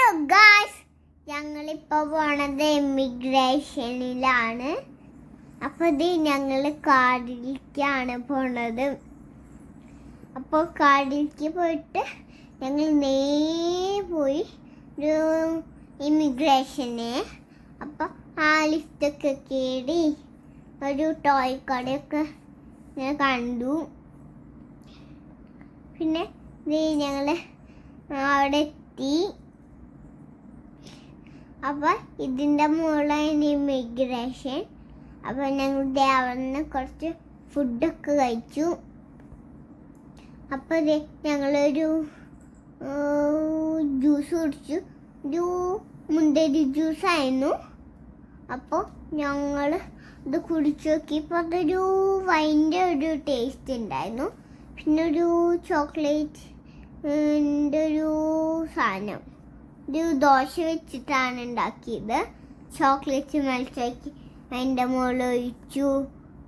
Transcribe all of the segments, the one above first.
Hello guys, ഞങ്ങളിപ്പോൾ പോണത് എമിഗ്രേഷനിലാണ്. അപ്പോൾ ഇത് ഞങ്ങൾ കാടിലേക്കാണ് പോണത്. അപ്പോൾ കാടിലേക്ക് പോയിട്ട് ഞങ്ങൾ നേരെ പോയി ഒരു ഇമിഗ്രേഷന്. അപ്പോൾ ആ ലിഫ്റ്റൊക്കെ കയറി ഒരു ടോയ് കടയൊക്കെ ഞാൻ കണ്ടു. പിന്നെ ഞങ്ങൾ അവിടെ എത്തി. അപ്പോൾ ഇതിൻ്റെ മുകളിലാണ് ഇമിഗ്രേഷൻ. അപ്പോൾ ഞങ്ങൾ അവിടെ നിന്ന് കുറച്ച് ഫുഡൊക്കെ കഴിച്ചു. അപ്പോൾ ഞങ്ങളൊരു ജ്യൂസ് കുടിച്ചു. ഒരു മുന്തിരി ജ്യൂസായിരുന്നു. അപ്പോൾ ഞങ്ങൾ ഇത് കുടിച്ചു നോക്കിയപ്പോൾ അതൊരു വൈൻ്റെ ഒരു ടേസ്റ്റ് ഉണ്ടായിരുന്നു. പിന്നെ ഒരു ചോക്ലേറ്റിൻ്റെ ഒരു സാധനം, ഒരു ദോശ വെച്ചിട്ടാണ് ഉണ്ടാക്കിയത്. ചോക്ലേറ്റ് മെൽറ്റാക്കി അതിൻ്റെ മുകളിൽ ഒഴിച്ചു.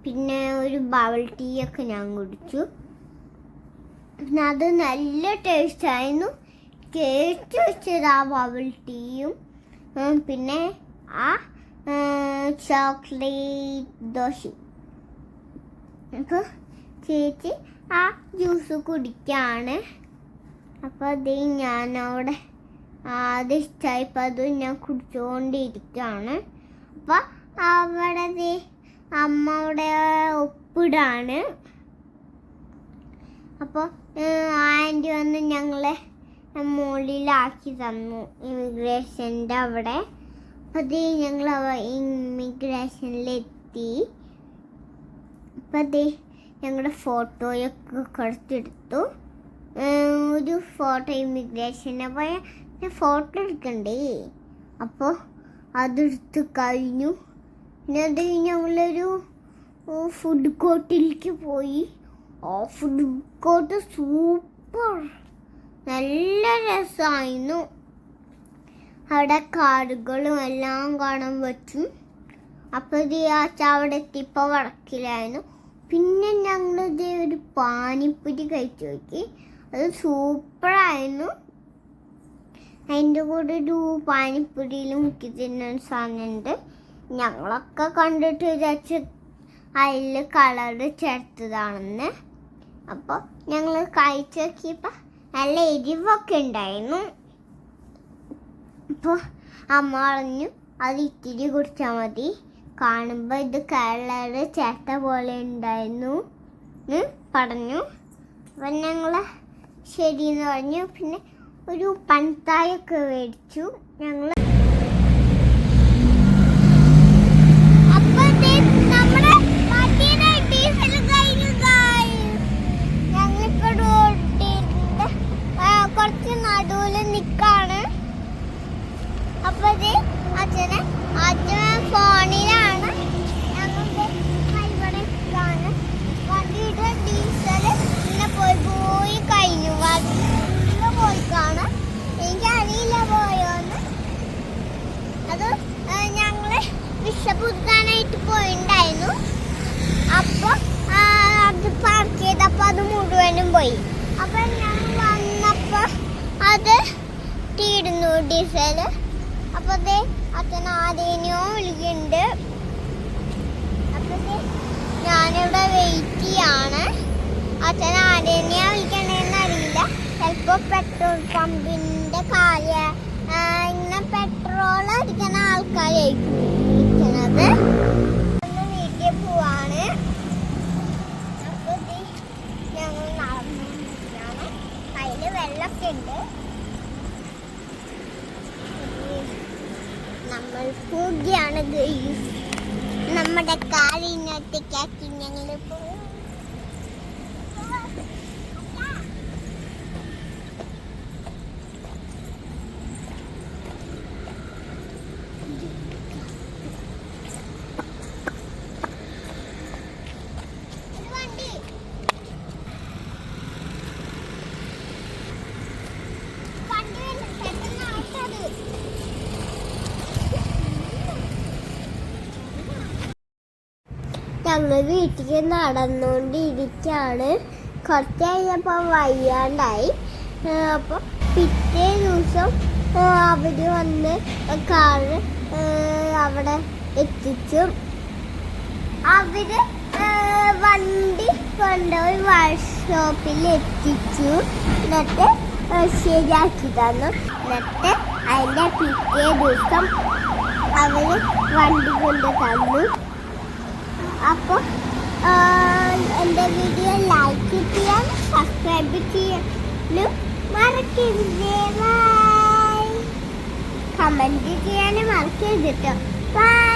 പിന്നെ ഒരു ബബിൾ ടീ ഒക്കെ ഞാൻ കുടിച്ചു. പിന്നെ അത് നല്ല ടേസ്റ്റായിരുന്നു. കേട്ട് വെച്ചത് ആ ബബിൾ ടീയും പിന്നെ ആ ചോക്ലേറ്റ് ദോശയും. അപ്പോൾ ചേച്ചി ആ ജ്യൂസ് കുടിക്കാണ്. അപ്പോൾ അത് ഞാനവിടെ അത് ഇഷ്ടമായപ്പോൾ അത് ഞാൻ കുടിച്ചുകൊണ്ടിരിക്കുകയാണ്. അപ്പോൾ അവിടെ അമ്മയുടെ ഒപ്പിടാണ്. അപ്പോൾ ആൻറ്റി വന്ന് ഞങ്ങളെ മുകളിലാക്കി തന്നു ഇമിഗ്രേഷൻ്റെ അവിടെ. അത് ഞങ്ങൾ ഇമിഗ്രേഷനിലെത്തി. അപ്പം അത് ഞങ്ങളുടെ ഫോട്ടോയൊക്കെ കുറച്ചെടുത്തു. ഒരു ഫോട്ടോ ഇമിഗ്രേഷനെ പോയ ഫോട്ടോ എടുക്കണ്ടേ. അപ്പോൾ അതെടുത്ത് കഴിഞ്ഞു. പിന്നെ അത് ഞങ്ങളൊരു ഫുഡ് കോർട്ടിലേക്ക് പോയി. ആ ഫുഡ് കോർട്ട് സൂപ്പർ, നല്ല രസമായിരുന്നു. അവിടെ കാടുകളും എല്ലാം കാണാൻ പറ്റും. അപ്പോൾ ഇത് അവിടെ എത്തിയപ്പോൾ വടക്കിലായിരുന്നു. പിന്നെ ഞങ്ങളിത് ഒരു പാനിപ്പൂരി കഴിച്ചു നോക്കി. അത് സൂപ്പറായിരുന്നു. അതിൻ്റെ കൂടെ ഒരു പാനിപ്പൂരിയിൽ മുക്കി തിന്നുന്ന സാധനമുണ്ട്. ഞങ്ങളൊക്കെ കണ്ടിട്ട് വിചാരിച്ച് അതിൽ കളർ ചേർത്തതാണെന്ന്. അപ്പോൾ ഞങ്ങൾ കഴിച്ചു നോക്കിയപ്പോൾ നല്ല എരിവൊക്കെ ഉണ്ടായിരുന്നു. അപ്പോൾ അമ്മ പറഞ്ഞു അത് ഇത്തിരി കുടിച്ചാൽ മതി, കാണുമ്പോൾ ഇത് കളർ ചേർത്ത പോലെ ഉണ്ടായിരുന്നു പറഞ്ഞു. അപ്പം ഞങ്ങൾ ശരിയെന്ന് പറഞ്ഞു. പിന്നെ ഒരു പഞ്ചായൊക്കെ മേടിച്ചു ഞങ്ങൾ. കുറച്ച് നടുവിൽ നിൽക്കാണ്. അപ്പോൾ അച്ഛനെ ഫോണിലാണ്. ഞങ്ങളുടെ ഇവിടെ നിൽക്കാണ്. വണ്ടിയുടെ ഡീസൽ പിന്നെ പോയി കഴിഞ്ഞു. വണ്ടിയിൽ പോയി കാണാം. എനിക്കറിയില്ല പോയോന്ന്. അത് ഞങ്ങൾ വിഷപുതുക്കാനായിട്ട് പോയിണ്ടായിരുന്നു. അപ്പോൾ അത് പാർക്ക് ചെയ്തപ്പോൾ അത് മുഴുവനും പോയി. അപ്പം ഞങ്ങൾ വന്നപ്പോൾ അത് തീരുന്നു ഡീസൽ. അപ്പോൾ അച്ഛൻ ആരെയോ വിളിക്കുന്നുണ്ട്. അപ്പോൾ ഞാനിവിടെ വെയിറ്റ് ചെയ്യാണ്. അച്ഛൻ ആരെയോ വിളിക്കണമെന്ന് അറിയില്ല. ചിലപ്പോൾ പെട്രോൾ പമ്പിൻ്റെ ഇങ്ങനെ പെട്രോൾ അടിക്കുന്ന ആൾക്കാരായിരിക്കും വിളിക്കുന്നത്. വീട്ടിൽ പോവാണ്. അപ്പോൾ ഞങ്ങൾ നടന്നിരിക്കുകയാണ്. കയ്യിൽ വെള്ളമൊക്കെ ഉണ്ട്. നമ്മൾ പോവുകയാണ്. നമ്മുടെ കാറിനകത്തേക്കാക്കി ഞങ്ങൾ പോകും. ഞങ്ങൾ വീട്ടിലേക്ക് നടന്നുകൊണ്ടിരിക്കുകയാണ്. കുറച്ച് കഴിഞ്ഞപ്പോൾ വയ്യാണ്ടായി. അപ്പോൾ പിറ്റേ ദിവസം അവര് വന്ന് കാറ് അവിടെ എത്തിച്ചു. അവര് വണ്ടി കൊണ്ടുപോയി വർക്ക്ഷോപ്പിൽ എത്തിച്ചു. എന്നിട്ട് ശരിയാക്കി തന്നു. എന്നിട്ട് അതിൻ്റെ പിറ്റേ ദിവസം അവര് വണ്ടി കൊണ്ട് തന്നു. അപ്പോൾ എൻ്റെ വീഡിയോ ലൈക്ക് ചെയ്യാൻ സബ്സ്ക്രൈബ് ചെയ്യാനും മറക്കരുത്. ബൈ. കമൻറ്റ് ചെയ്യാനും മറക്കരുത് കേട്ടോ. ബൈ.